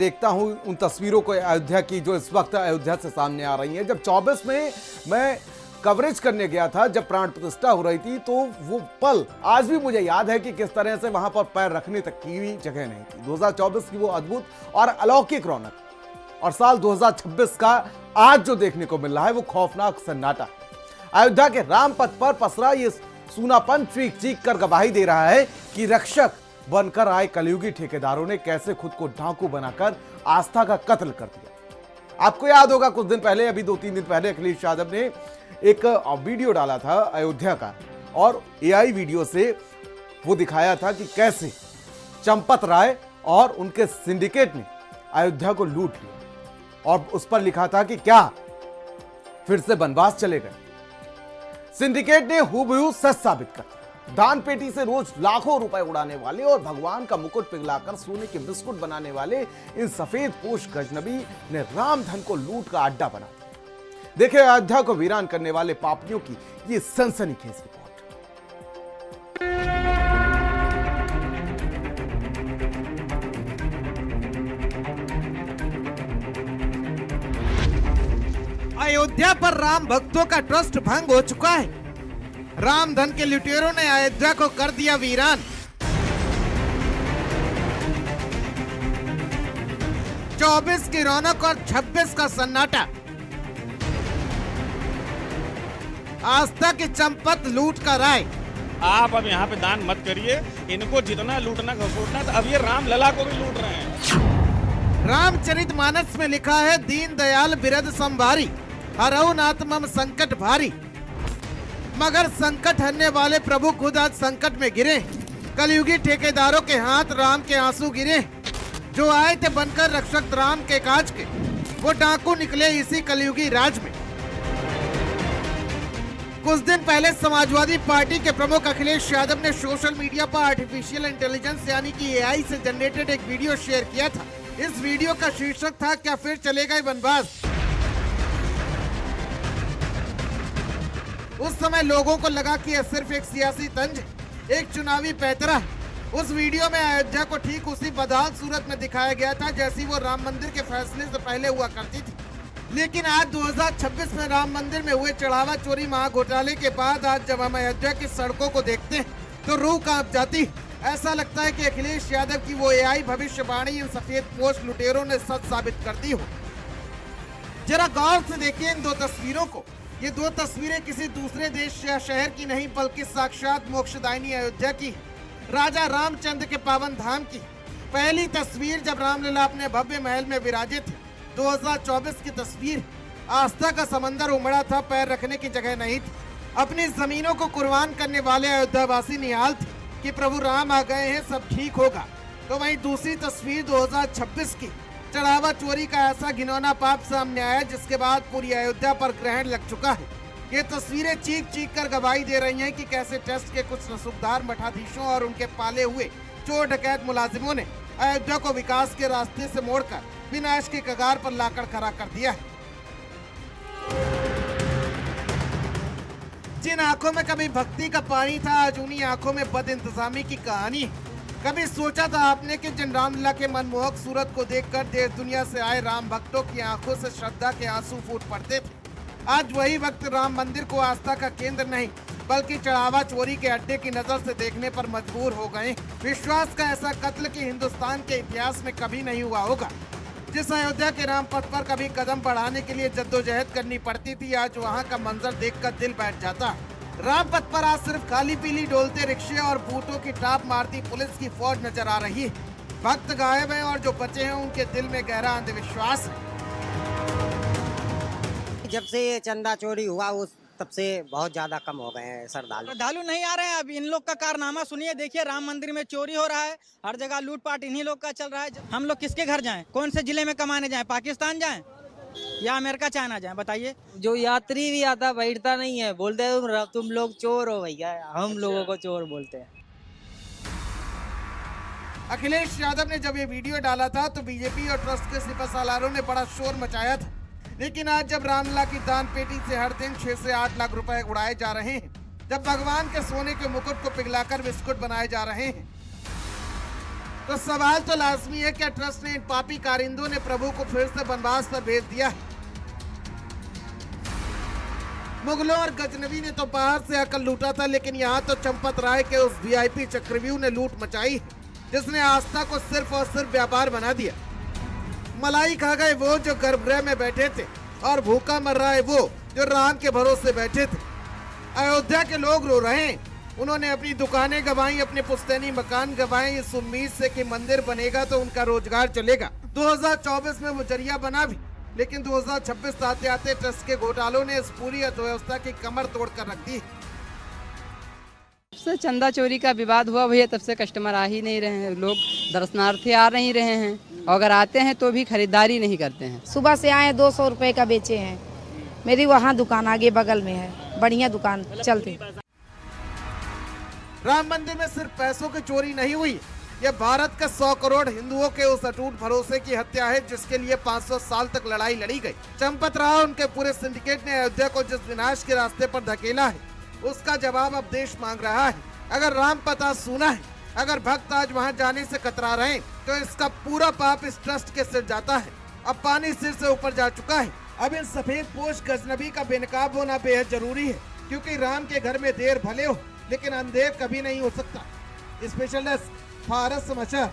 देखता हूं उन तस्वीरों को अयोध्या की जो इस वक्त अयोध्या से सामने आ रही हैं। जब 24 में मैं कवरेज करने गया था, जब प्राण प्रतिष्ठा हो रही थी, तो वो पल आज भी मुझे याद है कि किस तरह से वहां पर पैर रखने तक की भी जगह नहीं थी। 2024 की वो अद्भुत और अलौकिक रौनक और साल 2026 का आज जो देखने को मिल रहा है वो खौफनाक सन्नाटा। अयोध्या के राम पथ पर पसरा ये सूनापन चीख चीख कर गवाही दे रहा है कि रक्षक बनकर आए कलयुगी ठेकेदारों ने कैसे खुद को डाकू बनाकर आस्था का कत्ल कर दिया। आपको याद होगा कुछ दिन पहले, अभी 2-3 दिन पहले अखिलेश यादव ने एक वीडियो डाला था अयोध्या का, और एआई वीडियो से वो दिखाया था कि कैसे चंपत राय और उनके सिंडिकेट ने अयोध्या को लूट लिया, और उस पर लिखा था कि क्या फिर से वनवास चले गए। सिंडिकेट ने हूबहू सच साबित कर दिया। दान पेटी से रोज लाखों रुपए उड़ाने वाले और भगवान का मुकुट पिघलाकर सोने के बिस्कुट बनाने वाले इन सफेद पोश गजनबी ने रामधन को लूट का अड्डा बना दिया। देखिए अयोध्या को वीरान करने वाले पापियों की ये सनसनीखेज रिपोर्ट। अयोध्या पर राम भक्तों का ट्रस्ट भंग हो चुका है। रामधन के लुटेरों ने अयोध्या को कर दिया वीरान। चौबीस की रौनक और 26 का सन्नाटा। आस्था की चंपत लूट कर आए। आप अब यहाँ पे दान मत करिए, इनको जितना लूटना खसोटना था, अब ये राम लला को भी लूट रहे हैं। रामचरितमानस में लिखा है, दीन दयाल बिरद संभारी, हरऊ नाथ मम संकट भारी। मगर संकट हरने वाले प्रभु खुद आज संकट में गिरे। कलयुगी ठेकेदारों के हाथ राम के आंसू गिरे। जो आए थे बनकर रक्षक राम के काज के, वो डाकू निकले इसी कलयुगी राज में। कुछ दिन पहले समाजवादी पार्टी के प्रमुख अखिलेश यादव ने सोशल मीडिया पर आर्टिफिशियल इंटेलिजेंस यानी कि एआई से जनरेटेड एक वीडियो शेयर किया था। इस वीडियो का शीर्षक था, क्या फिर चलेगा वनवास। उस समय लोगों को लगा कि यह सिर्फ एक सियासी तंज, एक चुनावी पैतरा है। उस वीडियो में अयोध्या को ठीक उसी बदहाल सूरत में दिखाया गया था जैसी वो राम मंदिर के फैसले से पहले हुआ करती थी। लेकिन आज 2026 में राम मंदिर में हुए चढ़ावा चोरी महाघोटाले के बाद आज जब हम अयोध्या की सड़कों को देखते हैं तो रूह कांप जाती। ऐसा लगता है कि अखिलेश यादव की वो एआई भविष्यवाणी इन सफेद पोश लुटेरों ने सच साबित कर दी हो। जरा गौर से देखिए इन दो तस्वीरों को। ये दो तस्वीरें किसी दूसरे देश या शहर की नहीं, बल्कि साक्षात मोक्षदायिनी अयोध्या की, राजा रामचंद्र के पावन धाम की। पहली तस्वीर जब रामलला अपने भव्य महल में विराजे थे। 2024 की तस्वीर, आस्था का समंदर उमड़ा था, पैर रखने की जगह नहीं थी। अपनी जमीनों को कुर्बान करने वाले अयोध्यावासी निहाल थे कि प्रभु राम आ गए हैं, सब ठीक होगा। तो वहीं दूसरी तस्वीर 2026 की, चढ़ावा चोरी का ऐसा घिनौना पाप सामने आया जिसके बाद पूरी अयोध्या पर ग्रहण लग चुका है। ये तस्वीरें चीख चीख कर गवाही दे रही हैं कि कैसे ट्रस्ट के कुछ नसूबदार मठाधीशों और उनके पाले हुए चोर डकैत मुलाजिमों ने अयोध्या को विकास के रास्ते से मोड़कर विनाश के कगार पर लाकर खड़ा कर दिया है। जिन आंखों में कभी भक्ति का पानी था, आज उन्हीं आंखों में बदइंतजामी की कहानी है। कभी सोचा था आपने कि जिन रामलला के मनमोहक सूरत को देखकर देश दुनिया से आए राम भक्तों की आंखों से श्रद्धा के आंसू फूट पड़ते थे। आज वही वक्त राम मंदिर को आस्था का केंद्र नहीं बल्कि चढ़ावा चोरी के अड्डे की नजर से देखने पर मजबूर हो गए। विश्वास का ऐसा कत्ल कि हिंदुस्तान के इतिहास में कभी नहीं हुआ होगा। जिस अयोध्या के राम पथ पर कभी कदम बढ़ाने के लिए जद्दोजहद करनी पड़ती थी, आज वहाँ का मंजर देखकर दिल बैठ जाता है। राम पथ पर आज सिर्फ काली पीली डोलते रिक्शे और बूटों की टाप मारती पुलिस की फौज नजर आ रही है। भक्त गायब हैं और जो बचे हैं उनके दिल में गहरा अंधविश्वास है। जब से ये चंदा चोरी हुआ उस तब से बहुत ज्यादा कम हो गए हैं श्रद्धालु नहीं आ रहे हैं। अब इन लोग का कारनामा सुनिए, देखिए राम मंदिर में चोरी हो रहा है, हर जगह लूटपाट इन्हीं लोग का चल रहा है। हम लोग किसके घर जाएं? कौन से जिले में कमाने जाएं? पाकिस्तान जाएं या अमेरिका चाइना जाएं? बताइए। जो यात्री भी आता बैठता नहीं है, बोलते हैं तुम लोग चोर हो भैया, हम लोगों को चोर बोलते हैं। अखिलेश यादव ने जब ये वीडियो डाला था तो बीजेपी और ट्रस्ट के सिपहसालारों ने बड़ा शोर मचाया था। लेकिन आज जब रामलला की दान पेटी से हर दिन 6 से 8 लाख रुपए उड़ाए जा रहे हैं, जब भगवान के सोने के मुकुट को पिघलाकर बिस्कुट बनाए जा रहे हैं, तो सवाल तो लाजमी है, क्या ट्रस्ट ने इन पापी कारिंदों ने प्रभु को फिर से वनवास पर भेज दिया है? मुगलों और गजनवी ने तो बाहर से आकर लूटा था, लेकिन यहाँ तो चंपत राय के उस वीआईपी चक्रव्यूह ने लूट मचाई है, जिसने आस्था को सिर्फ और सिर्फ व्यापार बना दिया। मलाई खा गए वो जो गर्भगृह में बैठे थे, और भूखा मर रहा है वो जो राम के भरोसे बैठे थे। अयोध्या के लोग रो रहे हैं, उन्होंने अपनी दुकानें गंवाई, अपने पुश्तैनी मकान गंवाए, इस उम्मीद से कि मंदिर बनेगा तो उनका रोजगार चलेगा। 2024 में वो जरिया बना भी, लेकिन 2026 आते आते ट्रस्ट के घोटालों ने इस पूरी अर्थव्यवस्था की कमर तोड़कर रख दी। जब से चंदा चोरी का विवाद हुआ भैया तब से कस्टमर आ ही नहीं रहे हैं, लोग दर्शनार्थी आ नहीं रहे हैं, और अगर आते हैं तो भी खरीदारी नहीं करते हैं। सुबह से आए 200 रुपए का बेचे हैं। मेरी वहाँ दुकान आगे बगल में है, बढ़िया दुकान चलती। राम मंदिर में सिर्फ पैसों की चोरी नहीं हुई, यह भारत के 100 करोड़ हिंदुओं के उस अटूट भरोसे की हत्या है जिसके लिए 500 साल तक लड़ाई लड़ी गई। चंपत राय उनके पूरे सिंडिकेट ने अयोध्या को जिस विनाश के रास्ते पर धकेला है, उसका जवाब अब देश मांग रहा है। अगर राम पता सुना है, अगर भक्त आज वहां जाने से कतरा रहे हैं, तो इसका पूरा पाप इस ट्रस्ट के सिर जाता है। अब पानी सिर से ऊपर जा चुका है। अब इन सफेद पोश गजनबी का बेनकाब होना बेहद जरूरी है, क्योंकि राम के घर में देर भले हो, लेकिन अंधेर कभी नहीं हो सकता। स्पेशल डेस्क, भारत समाचार।